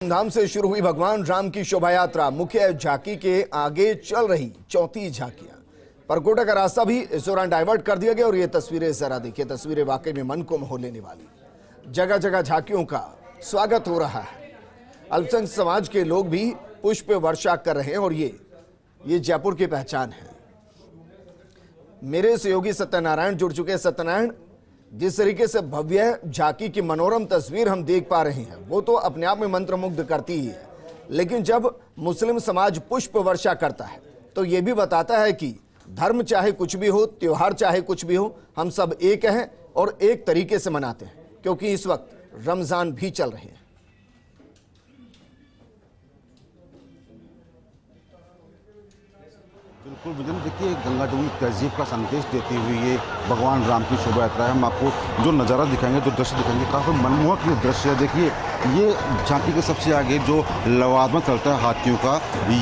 धूमधाम से शुरू हुई भगवान राम की शोभा यात्रा। मुख्य झांकी के आगे चल रही चौथी झांकियां, परकोटा का रास्ता भी इस दौरान डाइवर्ट कर दिया गया। और ये तस्वीरें जरा देखिए, तस्वीरें वाकई में मन को मोह लेने वाली। जगह जगह झांकियों का स्वागत हो रहा है। अल्पसंख्यक समाज के लोग भी पुष्प वर्षा कर रहे हैं और ये जयपुर की पहचान है। मेरे सहयोगी सत्यनारायण जुड़ चुके हैं। सत्यनारायण, जिस तरीके से भव्य झांकी की मनोरम तस्वीर हम देख पा रहे हैं वो तो अपने आप में मंत्रमुग्ध करती ही है, लेकिन जब मुस्लिम समाज पुष्प वर्षा करता है तो ये भी बताता है कि धर्म चाहे कुछ भी हो, त्योहार चाहे कुछ भी हो, हम सब एक हैं और एक तरीके से मनाते हैं, क्योंकि इस वक्त रमजान भी चल रहे हैं। बिल्कुल विजन, देखिए गंगा जमुनी तहजीब का संदेश देती हुई ये भगवान राम की शोभा यात्रा है। हम आपको जो नज़ारा दिखाएंगे, जो दृश्य दिखाएंगे, काफ़ी मनमोहक ये दृश्य है। देखिए ये झांकी के सबसे आगे जो लवाजमा चलता है हाथियों का,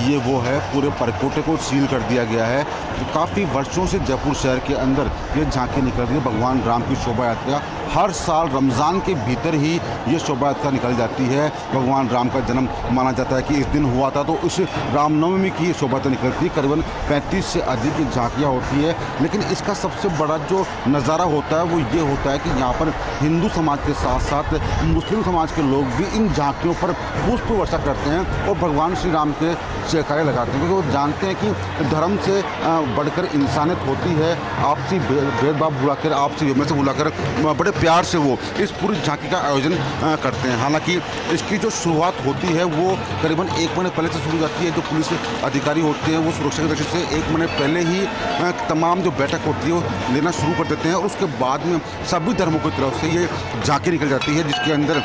ये वो है। पूरे परकोटे को सील कर दिया गया है। तो काफ़ी वर्षों से जयपुर शहर के अंदर ये झांकी निकल रही है भगवान राम की शोभा यात्रा। हर साल रमज़ान के भीतर ही ये शोभा यात्रा निकल जाती है। भगवान राम का जन्म माना जाता है कि इस दिन हुआ था, तो इस रामनवमी की शोभा यात्रा निकलती है। करीबन 35 से अधिक झांकियाँ होती है, लेकिन इसका सबसे बड़ा जो नज़ारा होता है वो ये होता है कि यहाँ पर हिंदू समाज के साथ साथ मुस्लिम समाज के लोग भी इन झांकियों पर पुष्प वर्षा करते हैं और भगवान श्री राम के जयकारे लगाते हैं, क्योंकि वो जानते हैं कि धर्म से बढ़कर इंसानियत होती है। आपसी भेदभाव भुलाकर, आपसी विमर्श से भुलाकर बड़े प्यार से वो इस पूरी झांकी का आयोजन करते हैं। हालांकि इसकी जो शुरुआत होती है वो करीबन 1 महीने पहले से शुरू जाती है। जो पुलिस अधिकारी होते हैं वो सुरक्षा की दृष्टि से 1 महीने पहले ही तमाम जो बैठक होती है वो लेना शुरू कर देते हैं और उसके बाद में सभी धर्मों की तरफ से ये झांकी निकल जाती है, जिसके अंदर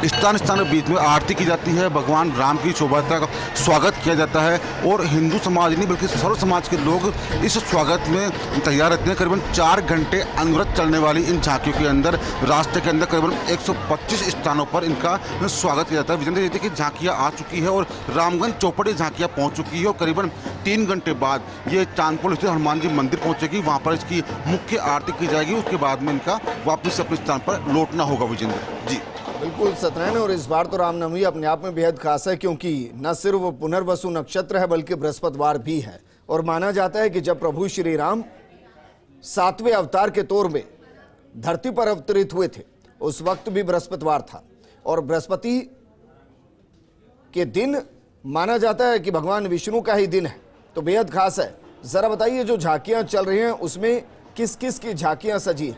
स्थान स्थान के बीच में आरती की जाती है। भगवान राम की शोभा यात्रा का स्वागत किया जाता है और हिंदू समाज नहीं बल्कि सर्व समाज के लोग इस स्वागत में तैयार रहते हैं। करीबन 4 घंटे अनवरत चलने वाली इन झांकियों के अंदर रास्ते के अंदर करीबन 125 स्थानों पर इनका स्वागत किया जाता है। विजेंद्र, देखिए कि झांकियाँ आ चुकी है और रामगंज चौपड़ झांकियाँ पहुँच चुकी है और करीबन 3 घंटे बाद ये चांदपुर स्थित हनुमान जी मंदिर पहुँचेगी। वहाँ पर इसकी मुख्य आरती की जाएगी। उसके बाद में इनका वापस अपने स्थान पर लौटना होगा। विजेंद्र जी बिल्कुल सत्यनारायण, और इस बार तो रामनवमी अपने आप में बेहद खास है, क्योंकि न सिर्फ पुनर्वसु नक्षत्र है बल्कि बृहस्पतिवार भी है। और माना जाता है कि जब प्रभु श्री राम 7वें अवतार के तौर में धरती पर अवतरित हुए थे उस वक्त भी बृहस्पतिवार था और बृहस्पति के दिन माना जाता है कि भगवान विष्णु का ही दिन है, तो बेहद खास है। जरा बताइए, जो झांकियां चल रही हैं उसमें किस किस की झांकियां सजी हैं?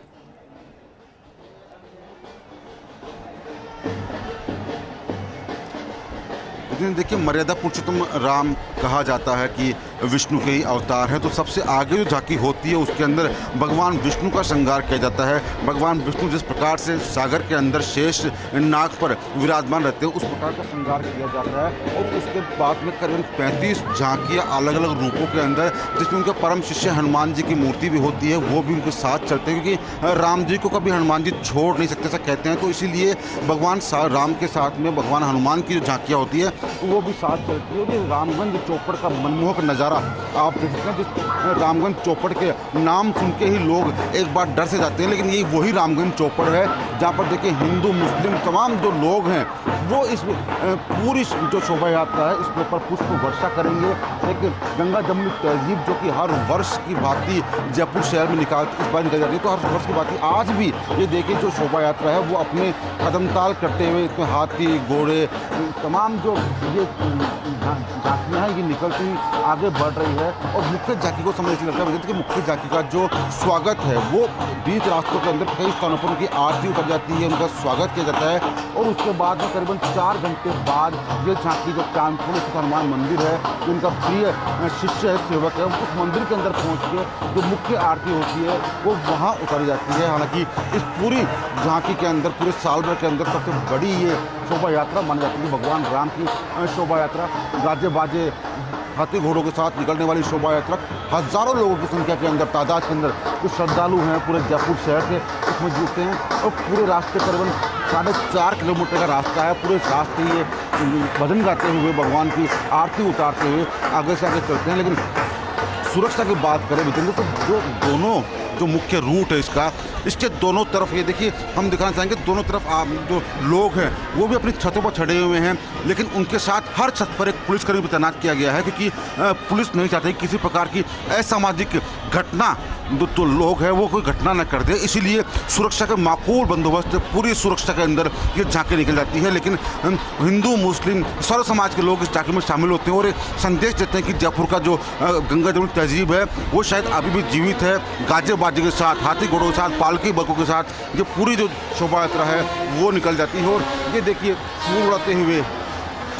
देखिए मर्यादा पुरुषोत्तम राम कहा जाता है कि विष्णु के ही अवतार हैं, तो सबसे आगे जो झांकी होती है उसके अंदर भगवान विष्णु का श्रृंगार किया जाता है। भगवान विष्णु जिस प्रकार से सागर के अंदर शेष नाग पर विराजमान रहते हैं उस प्रकार का श्रृंगार किया जाता है। और उसके बाद में करीबन 35 झांकियाँ अलग अलग रूपों के अंदर, जिसमें उनके परम शिष्य हनुमान जी की मूर्ति भी होती है, वो भी उनके साथ चलते हैं, क्योंकि राम जी को कभी हनुमान जी छोड़ नहीं सकते ऐसा कहते हैं। तो इसीलिए भगवान राम के साथ में भगवान हनुमान की जो झांकियाँ होती है वो भी साथ चलती है। और रामगंज चौपड़ का मनमोहक नज़ारा आप देख सकते हैं, जिस रामगंज चौपड़ के नाम सुन के ही लोग एक बार डर से जाते हैं, लेकिन ये वही रामगंज चौपड़ है जहाँ पर देखिए हिंदू मुस्लिम तमाम जो लोग हैं वो इस पूरी जो शोभा यात्रा है इसके ऊपर पुष्प वर्षा करेंगे। एक गंगा जमुनी तहजीब जो कि हर वर्ष की भांति जयपुर शहर में इस बार निकल जाती है, तो हर वर्ष की भांति आज भी ये देखिए जो शोभा यात्रा है वो अपने कदमताल करते हुए इसमें हाथी घोड़े तमाम जो ये झांकियाँ हैं ये निकलती आगे बढ़ रही है। और मुख्य झांकी को समझ लगता है कि मुख्य झांकी का जो स्वागत है वो बीच रास्तों के अंदर कई स्थानों पर उनकी आरती उतर जाती है, उनका स्वागत किया जाता है। और उसके बाद में करीबन 4 घंटे बाद ये झांकी जो चांदपुर स्थित हनुमान मंदिर है, जो उनका प्रिय शिष्य है, सेवक है, उस मंदिर के अंदर पहुँच के जो मुख्य आरती होती है वो वहाँ उतारी जाती है। हालाँकि इस पूरी झांकी के अंदर पूरे साल भर के अंदर सबसे बड़ी ये शोभा यात्रा मानी जाती है भगवान राम की शोभा यात्रा। गाजे बाजे हाथी घोड़ों के साथ निकलने वाली शोभा यात्रा हज़ारों लोगों की संख्या के अंदर, तादाद के अंदर जो श्रद्धालु हैं पूरे जयपुर शहर से उसमें जुटते हैं। और पूरे रास्ते करीबन 4.5 किलोमीटर का रास्ता है। पूरे रास्ते ये भजन गाते हुए भगवान की आरती उतारते हुए आगे से आगे चलते हैं। लेकिन सुरक्षा की बात करें विजेंद्र, तो जो दोनों जो मुख्य रूट है इसके दोनों तरफ ये देखिए, हम दिखाना चाहेंगे दोनों तरफ जो लोग हैं वो भी अपनी छतों पर चढ़े हुए हैं, लेकिन उनके साथ हर छत पर एक पुलिसकर्मी भी तैनात किया गया है, क्योंकि पुलिस नहीं चाहती किसी प्रकार की असामाजिक घटना जो लोग हैं वो कोई घटना न कर दे, इसीलिए सुरक्षा का माकूल बंदोबस्त, पूरी सुरक्षा के अंदर ये झांकी निकल जाती है। लेकिन हिंदू मुस्लिम सर्व समाज के लोग इस झांकी में शामिल होते हैं और एक संदेश देते हैं कि जयपुर का जो गंगा जमुनी तहजीब है वो शायद अभी भी जीवित है। गाजे बाजे के साथ, हाथी घोड़ों के साथ, पालकी बकों के साथ ये पूरी जो शोभा यात्रा है वो निकल जाती है। और ये देखिए फूल उड़ाते हुए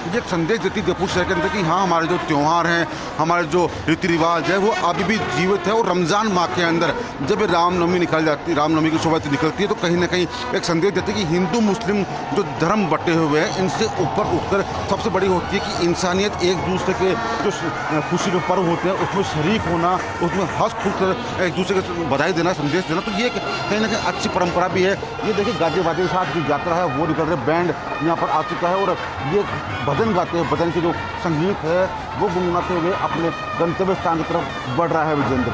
ये एक संदेश देती है जयपुर शहर के अंदर कि हाँ, हमारे जो त्यौहार हैं, हमारे जो रीति रिवाज है वो अभी भी जीवित है। और रमज़ान माह के अंदर जब रामनवमी निकल जाती है, रामनवमी की शोभा निकलती है, तो कहीं ना कहीं एक संदेश देती है कि हिंदू मुस्लिम जो धर्म बटे हुए हैं इनसे ऊपर उठकर सबसे बड़ी होती है कि इंसानियत, एक दूसरे के जो खुशी के पर्व होते हैं उसमें शरीक होना, उसमें हंस खुश कर एक दूसरे को बधाई देना, संदेश देना। तो ये कहीं ना कहीं अच्छी परंपरा भी है। ये देखिए गाजे बाजे के साथ जो यात्रा है वो निकल रहे, बैंड यहाँ पर आ चुका है और ये भजन गाते हैं, भजन की जो संगीत है वो गुनगुनाते हुए अपने गंतव्य स्थान की तरफ बढ़ रहा है विजेंद्र।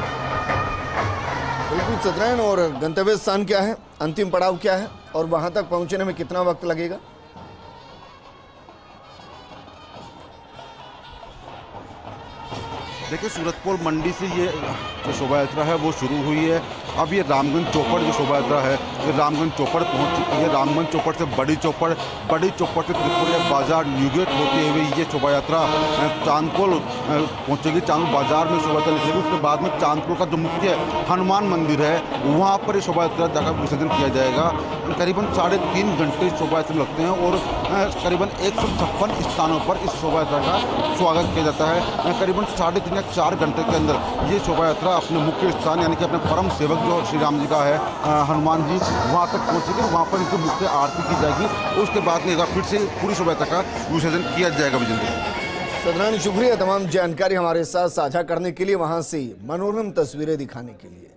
बिल्कुल सत्यनारायण, और गंतव्य स्थान क्या है, अंतिम पड़ाव क्या है और वहां तक पहुंचने में कितना वक्त लगेगा? देखिए सूरजपोल मंडी से ये जो शोभा यात्रा है वो शुरू हुई है। अब ये रामगंज चौपड़ जो शोभा यात्रा है ये रामगंज चौपड़ पहुंच चुकी है। रामगंज चौपड़ से बड़ी चौपड़ से त्रिपुरा बाजार न्यूगेट होते हुए ये शोभा यात्रा चांदपोल पहुंचेगी। चांदपोल बाजार में शोभा यात्रा निकलेगी। उसके बाद में चांदपोल का जो मुख्य हनुमान मंदिर है वहाँ पर ये शोभा यात्रा जाकर विसर्जन किया जाएगा। करीबन 3.5 घंटे शोभा यात्रा लगते हैं और करीबन 156 स्थानों पर इस शोभा यात्रा का स्वागत किया जाता है। करीबन 3.5 या 4 घंटे के अंदर ये शोभा यात्रा अपने मुख्य स्थान यानी कि अपने परम सेवक जो श्री राम जी का है हनुमान जी, वहाँ तक पहुँचेगी। वहाँ पर इनकी मुख्य आरती की जाएगी। उसके बाद में एक बार फिर से पूरी शोभा यात्रा का विसर्जन किया जाएगा। विजेंद्र सत्यनारायण, शुक्रिया तमाम जानकारी हमारे साथ साझा करने के लिए, वहां से मनोरम तस्वीरें दिखाने के लिए।